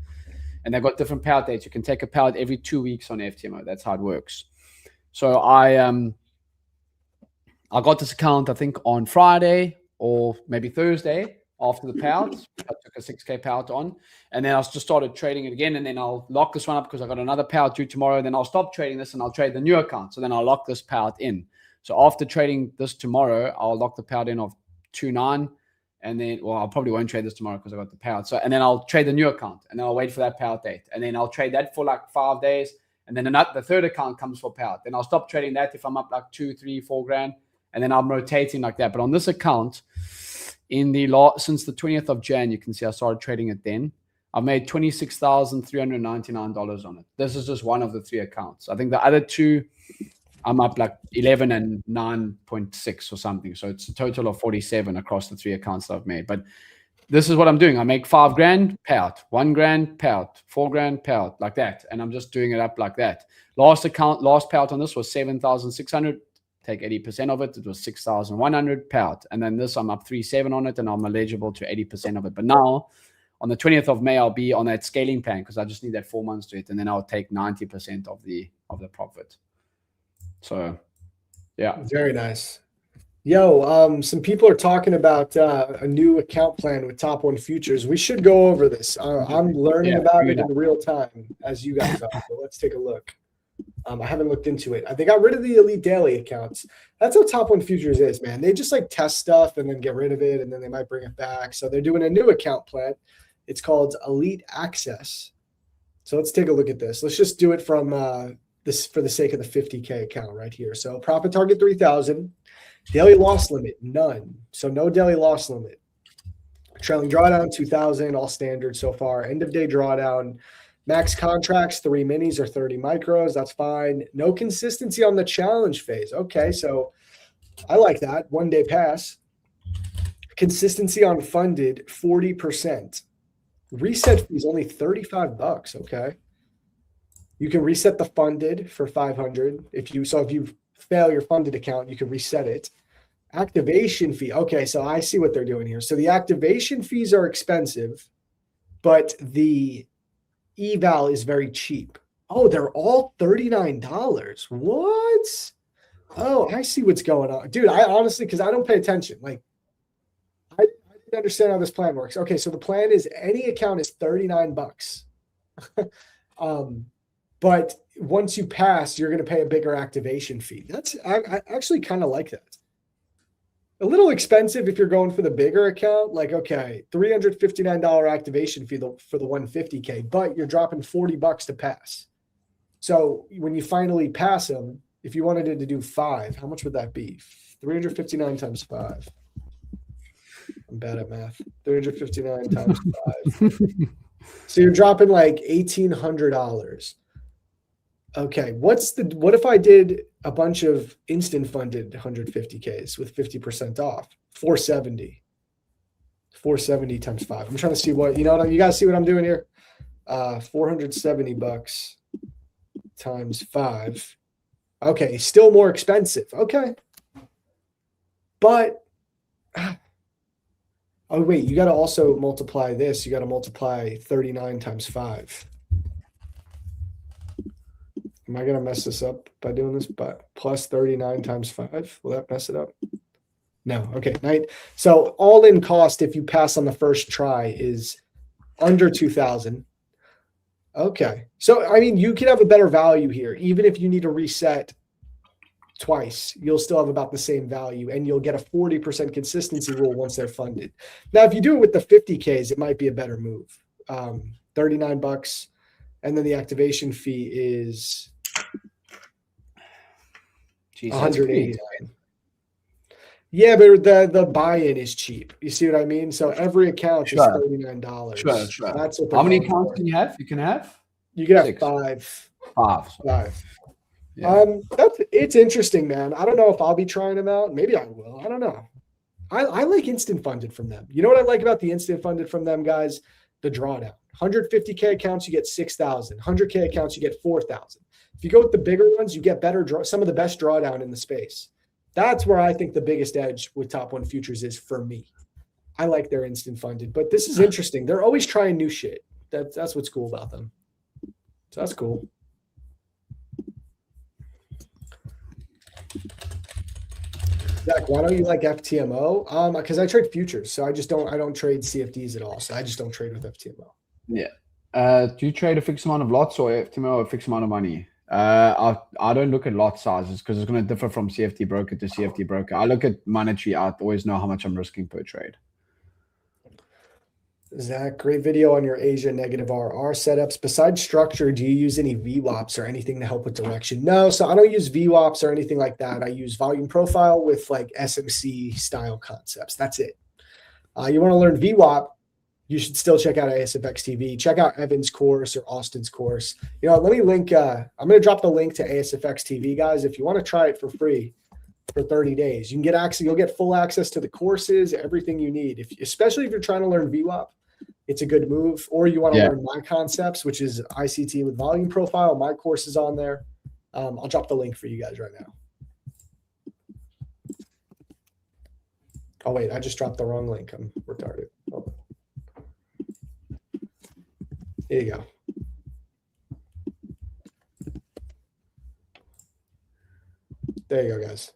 And they've got different payout dates. You can take a payout every 2 weeks on FTMO. That's how it works. So I got this account, I think, on Friday or maybe Thursday after the payout. I took a 6K payout on. And then I just started trading it again. And then I'll lock this one up because I got another payout due tomorrow. Then I'll stop trading this and I'll trade the new account. So then I'll lock this payout in. So after trading this tomorrow, I'll lock the payout in of 2.9. And then, I probably won't trade this tomorrow because I got the payout. So, and then I'll trade the new account and then I'll wait for that payout date. And then I'll trade that for like 5 days. And then the third account comes for payout. Then I'll stop trading that if I'm up like 2, 3, 4 grand. And then I'm rotating like that. But on this account, since the 20th of Jan, you can see I started trading it then. I've made $26,399 on it. This is just one of the 3 accounts. I think the other 2, I'm up like 11 and 9.6 or something. So it's a total of 47 across the 3 accounts that I've made. But this is what I'm doing. I make 5 grand payout, 1 grand payout, 4 grand payout, like that. And I'm just doing it up like that. Last payout on this was 7,600. Take 80% of it. It was 6,100 payout. And then this, I'm up 3.7 on it and I'm eligible to 80% of it. But now on the 20th of May, I'll be on that scaling plan because I just need that 4 months to it. And then I'll take 90% of the profit. So, yeah.
Very nice. Yo, some people are talking about a new account plan with Top One Futures. We should go over this. I'm learning about it in real time as you guys are. So let's take a look. I haven't looked into it. They got rid of the Elite Daily accounts. That's how Top One Futures is, man. They just like test stuff and then get rid of it and then they might bring it back. So they're doing a new account plan. It's called Elite Access. So let's take a look at this. Let's just do it from this for the sake of the 50K account right here. So profit target 3,000. Daily loss limit, none. So no daily loss limit. Trailing drawdown 2,000, all standard so far. End of day drawdown. Max contracts, 3 minis or 30 micros. That's fine. No consistency on the challenge phase. Okay, so I like that. 1 day pass. Consistency on funded 40%. Reset fee is only $35. Okay. You can reset the funded for 500. If you fail your funded account, you can reset it. Activation fee. Okay, so I see what they're doing here. So the activation fees are expensive, but the eval is very cheap. Oh, they're all $39. What? Oh, I see what's going on. Dude, I honestly, because I don't pay attention. Like, I didn't understand how this plan works. Okay, so the plan is any account is $39. But once you pass, you're going to pay a bigger activation fee. I actually kind of like that. A little expensive if you're going for the bigger account. Like, okay, $359 activation fee for the 150K, but you're dropping $40 to pass. So when you finally pass them, if you wanted it to do 5, how much would that be? 359 times 5. I'm bad at math. 359 times 5. So you're dropping like $1,800. Okay, what if I did a bunch of instant funded 150Ks with 50% off? 470. 470 times 5. I'm trying to see what, you guys see what I'm doing here? $470 times 5. Okay, still more expensive. Okay. But oh wait, you got to also multiply this. You got to multiply 39 times 5. Am I going to mess this up by doing this? But plus 39 times 5. Will that mess it up? No. Okay. So all in cost, if you pass on the first try, is under 2,000. Okay. So, I mean, you can have a better value here. Even if you need to reset twice, you'll still have about the same value, and you'll get a 40% consistency rule once they're funded. Now, if you do it with the 50Ks, it might be a better move. $39. And then the activation fee is $189. Yeah, but the buy-in is cheap. You see what I mean? So every account is $39.
Sure.
That's what.
How many accounts can you have? You can have
5.
5.
Yeah. It's interesting, man. I don't know if I'll be trying them out. Maybe I will. I don't know. I like instant funded from them. You know what I like about the instant funded from them, guys? The drawdown. 150K accounts, you get 6,000. 100K accounts, you get 4,000. If you go with the bigger ones, you get some of the best drawdown in the space. That's where I think the biggest edge with Top 1 Futures is for me. I like their instant funded, but this is interesting. They're always trying new shit. That's what's cool about them. So that's cool. Zach, why don't you like FTMO? Because I trade futures, so I don't trade CFDs at all. So I just don't trade with FTMO.
Yeah. Do you trade a fixed amount of lots or FTMO or a fixed amount of money? I don't look at lot sizes because it's going to differ from CFD broker to CFD broker. I look at monetary. I always know how much I'm risking per trade.
Zach, great video on your Asia negative RR setups. Besides structure, do you use any VWAPs or anything to help with direction? No, so I don't use VWAPs or anything like that. I use volume profile with like SMC style concepts. That's it. You want to learn VWAP, you should still check out ASFX TV. Check out Evan's course or Austin's course. Let me link. I'm going to drop the link to ASFX TV, guys. If you want to try it for free for 30 days, you can get access. You'll get full access to the courses, everything you need. Especially if you're trying to learn VWAP, it's a good move. Or you want to learn my concepts, which is ICT with volume profile. My course is on there. I'll drop the link for you guys right now. Oh, wait, I just dropped the wrong link. I'm retarded. Oh. There you go. There you go, guys.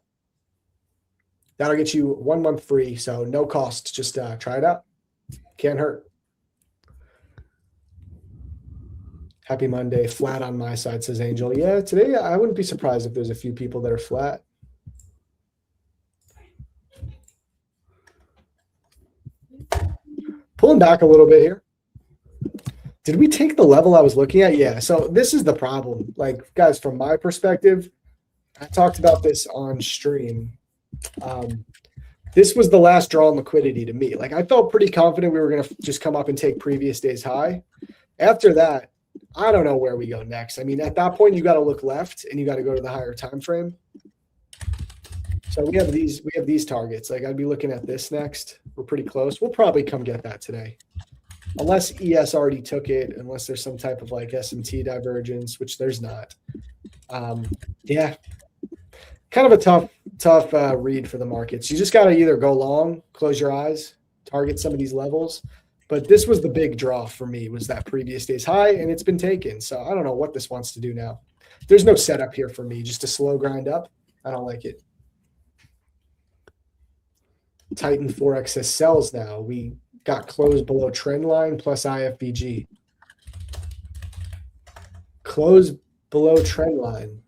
That'll get you 1 month free, so no cost. Just try it out. Can't hurt. Happy Monday. Flat on my side, says Angel. Yeah, today I wouldn't be surprised if there's a few people that are flat. Pulling back a little bit here. Did we take the level I was looking at? Yeah. So this is the problem. Like, guys, from my perspective, I talked about this on stream. This was the last draw in liquidity to me. Like, I felt pretty confident we were going to just come up and take previous day's high. After that, I don't know where we go next. I mean, at that point, you got to look left and you got to go to the higher time frame. So we have these targets. Like I'd be looking at this next. We're pretty close. We'll probably come get that today. Unless ES already took it, unless there's some type of like SMT divergence, which there's not. Yeah. Kind of a tough read for the markets. You just got to either go long, close your eyes, target some of these levels. But this was the big draw for me, was that previous day's high, and it's been taken. So I don't know what this wants to do now. There's no setup here for me, just a slow grind up. I don't like it. Titan Forex says sells now. We got closed below trend line plus IFBG. Close below trend line.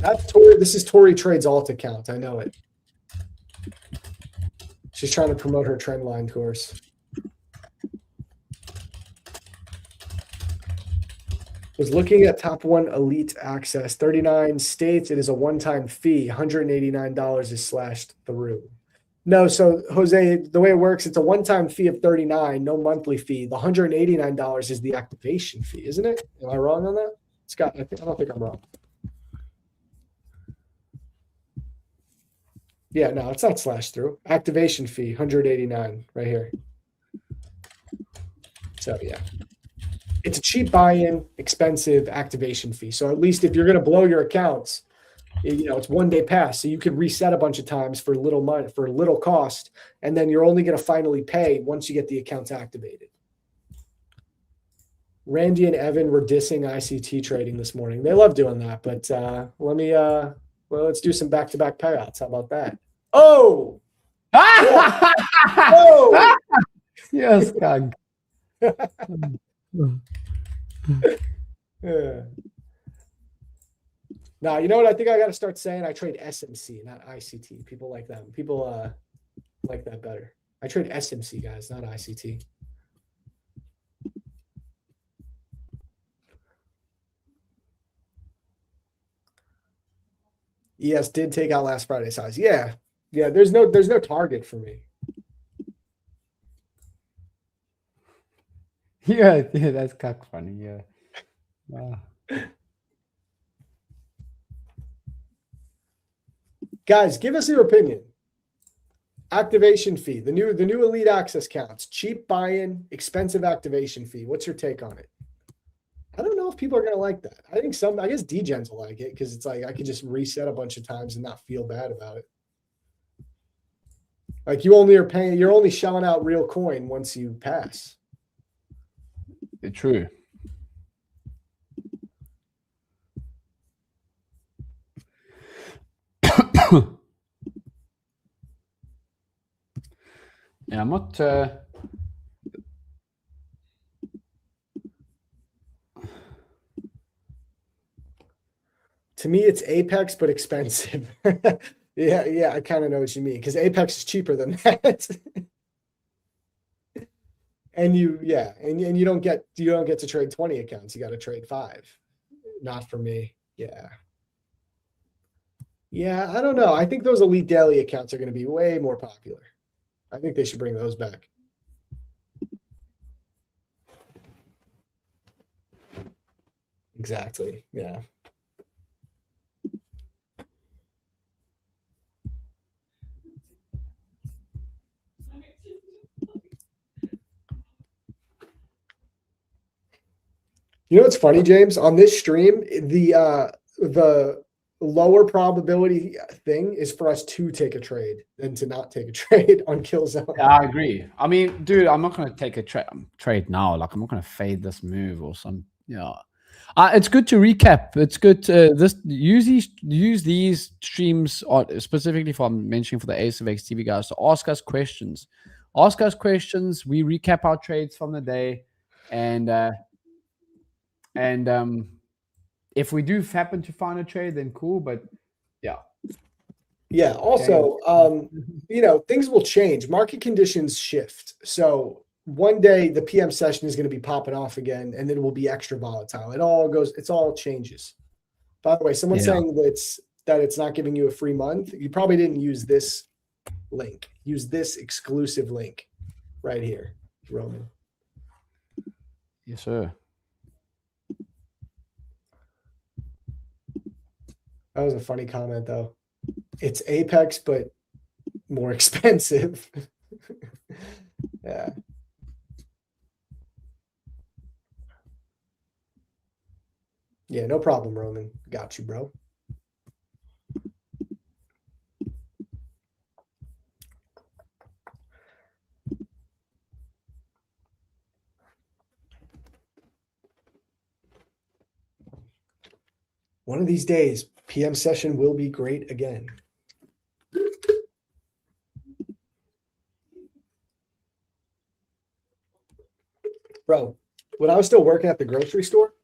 That's Tori. This is Tori Trade's alt account. I know it. She's trying to promote her trend line course. Was looking at Top One Elite Access. 39 states. It is a one-time fee. $189 is slashed through. No, so Jose, the way it works, it's a one-time fee of 39, no monthly fee. The $189 is the activation fee, isn't it? Am I wrong on that? Scott, I don't think I'm wrong. Yeah, no, it's not slashed through. Activation fee, 189 right here. So yeah. It's a cheap buy-in, expensive activation fee. So at least if you're going to blow your accounts, it's 1 day pass. So you could reset a bunch of times for little money, for little cost. And then you're only going to finally pay once you get the accounts activated. Randy and Evan were dissing ICT trading this morning. They love doing that, but let's do some back-to-back payouts. How about that? Oh! Oh!
Yes, God.
Yeah. Now, you know what I think I got to start saying? I trade SMC, not ICT. People like them. People like that better. I trade SMC, guys, not ICT. ES did take out last Friday's highs. Yeah. Yeah, there's no target for me.
Yeah, that's kind of funny. Yeah. Wow.
Guys, give us your opinion. Activation fee, the new elite access counts, cheap buy-in, expensive activation fee. What's your take on it? I don't know if people are going to like that. I guess DGens will like it because it's like I could just reset a bunch of times and not feel bad about it. Like you're only shelling out real coin once you pass.
True. Yeah, I'm not. To
me, it's Apex, but expensive. Yeah, I kind of know what you mean because Apex is cheaper than that. And you don't get to trade 20 accounts. You got to trade 5. Not for me. Yeah. Yeah, I don't know. I think those elite daily accounts are going to be way more popular. I think they should bring those back. Exactly. Yeah. You know what's funny, James? On this stream, the lower probability thing is for us to take a trade than to not take a trade on Killzone.
Yeah, I agree. I mean, dude, I'm not going to take a trade now. Like, I'm not going to fade this move or some. It's good to recap. It's good to use these streams specifically for I'm mentioning for the ASFX TV guys to ask us questions. Ask us questions. We recap our trades from the day, and if we do happen to find a trade, then cool. But
yeah. Also, things will change. Market conditions shift. So one day the PM session is going to be popping off again, and it will be extra volatile. It all changes. By the way, someone's saying that it's not giving you a free month. You probably didn't use this link. Use this exclusive link right here, Roman.
Yes, sir.
That was a funny comment, though. It's Apex, but more expensive. Yeah. Yeah, no problem, Roman. Got you, bro. One of these days, PM session will be great again. Bro, when I was still working at the grocery store,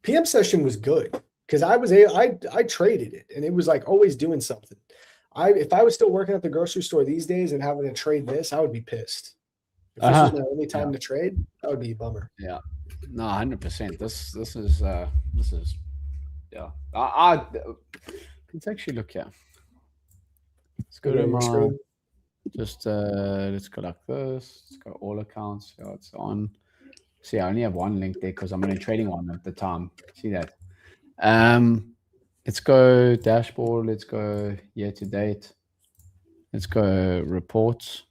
PM session was good because I traded it and it was like always doing something. If I was still working at the grocery store these days and having to trade this, I would be pissed. If this was my only time to trade, that would be a bummer.
Yeah. No, 100%. This is yeah. Let's actually look here. Let's go to my just let's go like this. Let's go all accounts. Yeah, it's on. See, I only have one link there because I'm only trading one at the time. See that? Let's go dashboard. Let's go year to date. Let's go reports.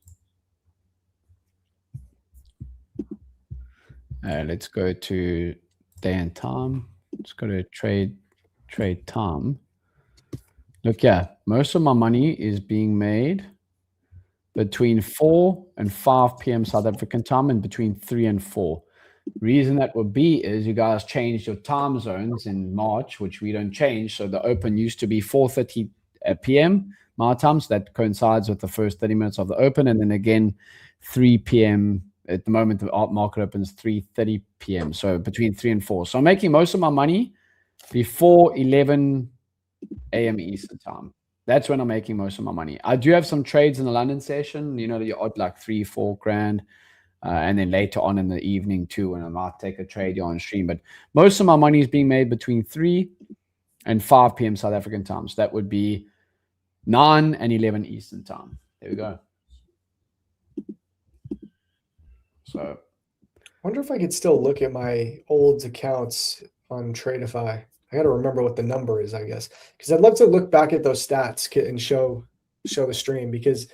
Let's go to day and time. Let's go to trade time. Look, yeah, most of my money is being made between 4 and 5 p.m. South African time and between 3 and 4. Reason that would be is you guys changed your time zones in March, which we don't change. So the open used to be 4:30 p.m. my time, so that coincides with the first 30 minutes of the open, and then again 3 p.m. at the moment the market opens 3:30 p.m. So between 3 and 4. So I'm making most of my money before 11 a.m. Eastern time. That's when I'm making most of my money. I do have some trades in the London session, you know, you're odd like 3-4 grand. And then later on in the evening too, when I might take a trade on stream. But most of my money is being made between 3 and 5 p.m. South African time. So that would be 9 and 11 Eastern time. There we go. So
I wonder if I could still look at my old accounts on Tradeify. I got to remember what the number is, I guess, because I'd love to look back at those stats and show the stream because,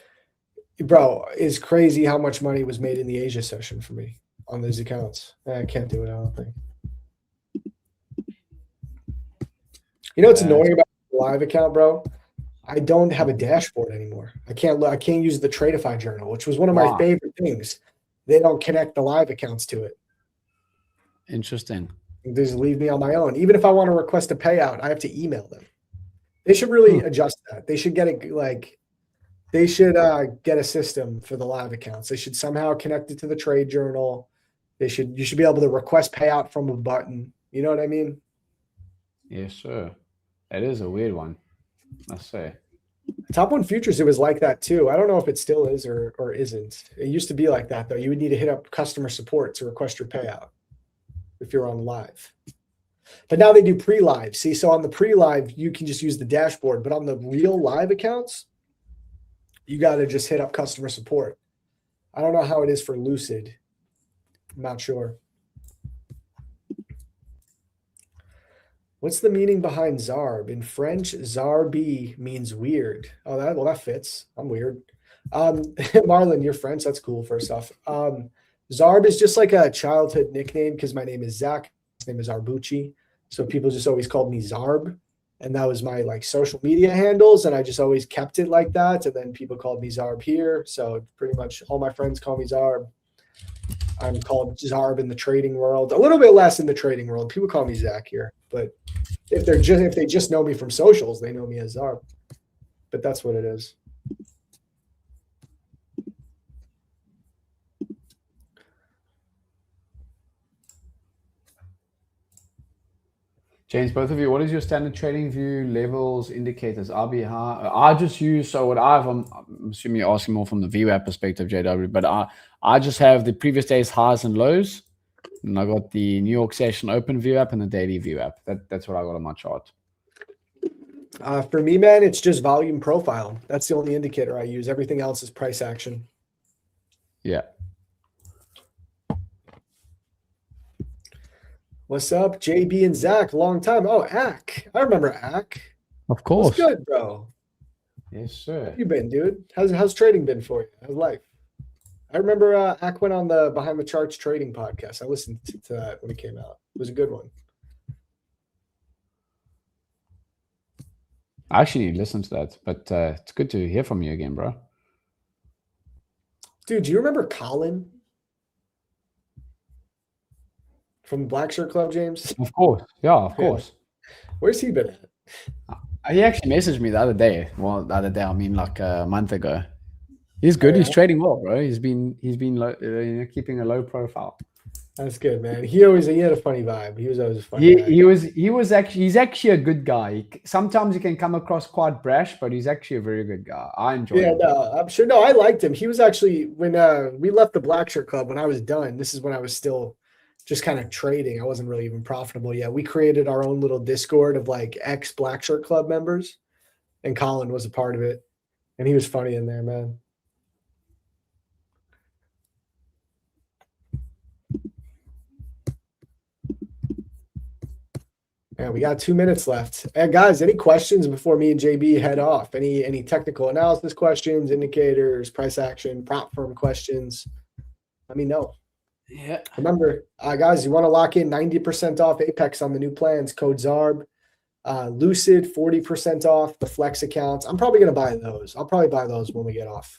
bro, it's crazy how much money was made in the Asia session for me on these accounts. I can't do it, I don't think. You know what's annoying about the live account, bro? I don't have a dashboard anymore. I can't use the Tradeify journal, which was one of my favorite things. They don't connect the live accounts to it.
Interesting.
They just leave me on my own. Even if I want to request a payout, I have to email them. They should really adjust that. They should get get a system for the live accounts. They should somehow connect it to the trade journal. You should be able to request payout from a button. You know what I mean?
Yes, sir. That is a weird one, I say.
Top One Futures, it was like that too. I don't know if it still is or isn't. It used to be like that though. You would need to hit up customer support to request your payout if you're on live. But now they do pre-live. See, so on the pre-live, you can just use the dashboard. But on the real live accounts, you got to just hit up customer support. I don't know how it is for Lucid. I'm not sure. What's the meaning behind ZARB? In French, ZARB means weird. Oh, that fits. I'm weird. Marlon, you're French. That's cool, first off. ZARB is just like a childhood nickname because my name is Zach. His name is Arbucci. So people just always called me ZARB. And that was my like social media handles. And I just always kept it like that. And then people called me ZARB here. So pretty much all my friends call me ZARB. I'm called ZARB in the trading world. A little bit less in the trading world. People call me Zach here. But if they just know me from socials, they know me as ZARB. But that's what it is.
James, both of you, what is your standard trading view levels, indicators, RBI? I just use, so what I'm assuming you're asking more from the VWAP perspective, JW, but I just have the previous day's highs and lows, and I got the New York session open VWAP and the daily VWAP. That's what I got on my chart.
For me, man, it's just volume profile. That's the only indicator I use. Everything else is price action.
Yeah.
What's up, JB and Zach? Long time. Oh, Ack. I remember Ack.
Of course.
What's good, bro?
Yes,
How
sir.
have you been, dude? How's trading been for you? How's life? I remember Ak went on the Behind the Charts trading podcast. I listened to that when it came out. It was a good one.
I actually need to listen to that, but it's good to hear from you again, bro.
Dude, do you remember Colin from Black Shirt Club, James?
Of course. Yeah, of course.
Where's he been at?
He actually messaged me the other day. Well, the other day, I mean like a month ago. He's good. He's trading well, bro. He's been keeping a low profile.
That's good, man. He had a funny vibe. He was always a funny guy.
He's actually a good guy. Sometimes he can come across quite brash, but he's actually a very good guy. I enjoy him.
No, I'm sure. No, I liked him. He was actually when we left the Black Shirt Club when I was done. This is when I was still just kind of trading. I wasn't really even profitable yet. We created our own little Discord of like ex Black Shirt Club members, and Colin was a part of it, and he was funny in there, man. Yeah, we got 2 minutes left. Guys, any questions before me and JB head off? Any technical analysis questions, indicators, price action, prop firm questions? Let me know.
Yeah.
Remember, guys, you want to lock in 90% off Apex on the new plans, code ZARB. Lucid, 40% off the Flex accounts. I'm probably going to buy those. I'll probably buy those when we get off.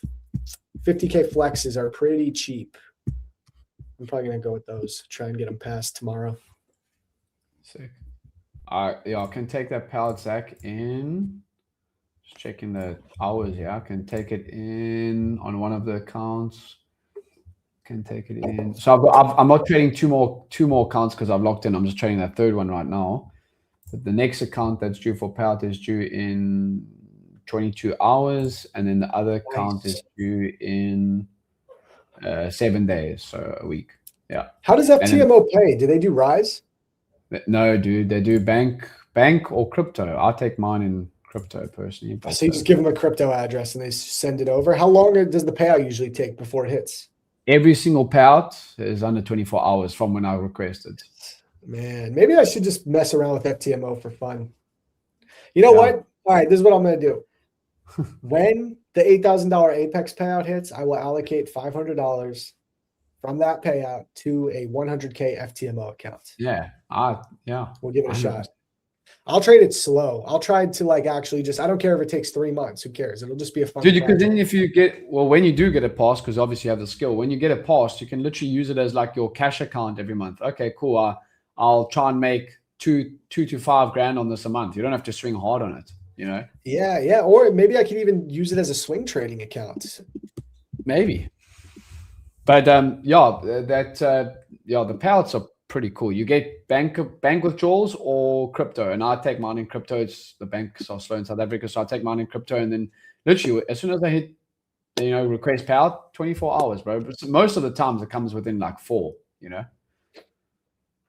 50K Flexes are pretty cheap. I'm probably going to go with those. Try and get them passed tomorrow.
Sick. I can take that pallet sack in. Just checking the hours here. I can take it in on one of the accounts. Can take it in. So I'm not trading two more accounts because I've locked in. I'm just trading that third one right now. But the next account that's due for pallet is due in 22 hours, and then the other account is due in 7 days, so a week. Yeah.
How does FTMO pay? Do they do Rise?
No, dude, they do bank or crypto. I take mine in crypto personally. But,
so you just give them a crypto address and they send it over. How long does the payout usually take before it hits?
Every single payout is under 24 hours from when I requested.
Man, maybe I should just mess around with FTMO for fun. You know what? All right, this is what I'm going to do. When the $8,000 Apex payout hits, I will allocate $500 from that payout to a 100K FTMO account.
Yeah.
We'll give it a shot. I'll trade it slow. I'll try to actually I don't care if it takes 3 months. Who cares? It'll just be a fun.
Dude, because then if you when you do get a pass, because obviously you have the skill, when you get a pass, you can literally use it as like your cash account every month. Okay, cool. I'll try and make two to $5 grand on this a month. You don't have to swing hard on it, you know?
Yeah. Or maybe I could even use it as a swing trading account.
Maybe. But the payouts are pretty cool. You get bank withdrawals or crypto, and I take mine in crypto. It's the banks are slow in South Africa, so I take mine in crypto, and then literally as soon as I hit, request payout, 24 hours, bro. But most of the times it comes within like 4, you know.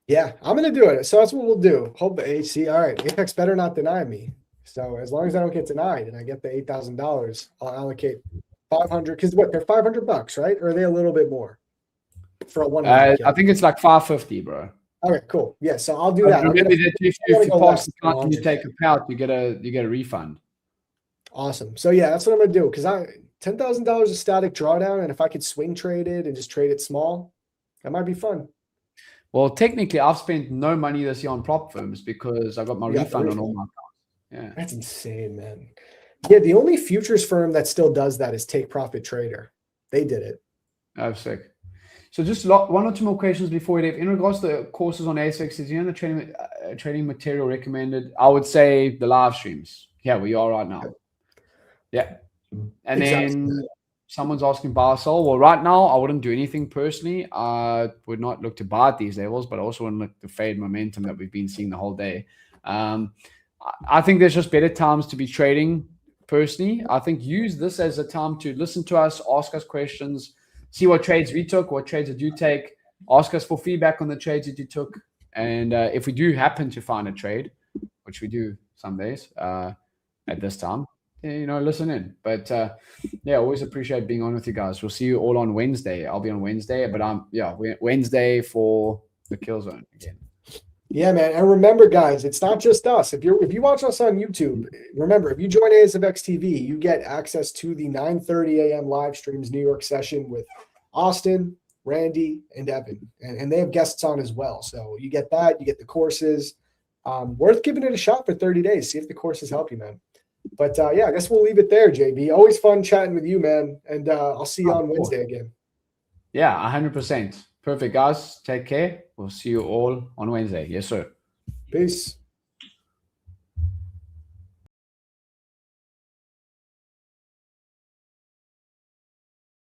Yeah, I'm gonna do it. So that's what we'll do. Hope see. All right, Apex better not deny me. So as long as I don't get denied and I get the $8,000, I'll allocate 500. Because they're $500, right? Or are they a little bit more for a 100?
I think it's like 550, bro.
Okay, cool. Yeah, so I'll do that.
Remember that if you pass the count and you take a payout, you get a refund.
Awesome. So yeah, that's what I'm gonna do because $10,000 a static drawdown, and if I could swing trade it and just trade it small, that might be fun.
Well, technically, I've spent no money this year on prop firms because I got my refund on all my accounts. Yeah,
that's insane, man. Yeah, the only futures firm that still does that is Take Profit Trader. They did it.
Oh, sick. So just one or two more questions before we leave. In regards to the courses on ASFX, is the trading material recommended? I would say the live streams. Yeah, we are right now. Yeah. And then someone's asking buy or sell. Well, right now, I wouldn't do anything personally. I would not look to buy at these levels, but I also wouldn't look to fade momentum that we've been seeing the whole day. I think there's just better times to be trading personally. I think use this as a time to listen to us, ask us questions, see what trades we took, what trades did you take, ask us for feedback on the trades that you took. And if we do happen to find a trade, which we do some days at this time, listen in. But always appreciate being on with you guys. We'll see you all on Wednesday. I'll be on Wednesday, but Wednesday for the kill zone again.
Yeah, man. And remember, guys, it's not just us. If you watch us on YouTube, remember, if you join ASFX TV, you get access to the 9:30 a.m. live streams New York session with Austin, Randy, and Evan. And they have guests on as well. So you get that, you get the courses. Worth giving it a shot for 30 days. See if the courses help you, man. But yeah, I guess we'll leave it there, JB. Always fun chatting with you, man. And I'll see you on Wednesday again.
Yeah, 100%. Perfect, guys. Take care. We'll see you all on Wednesday. Yes, sir.
Peace.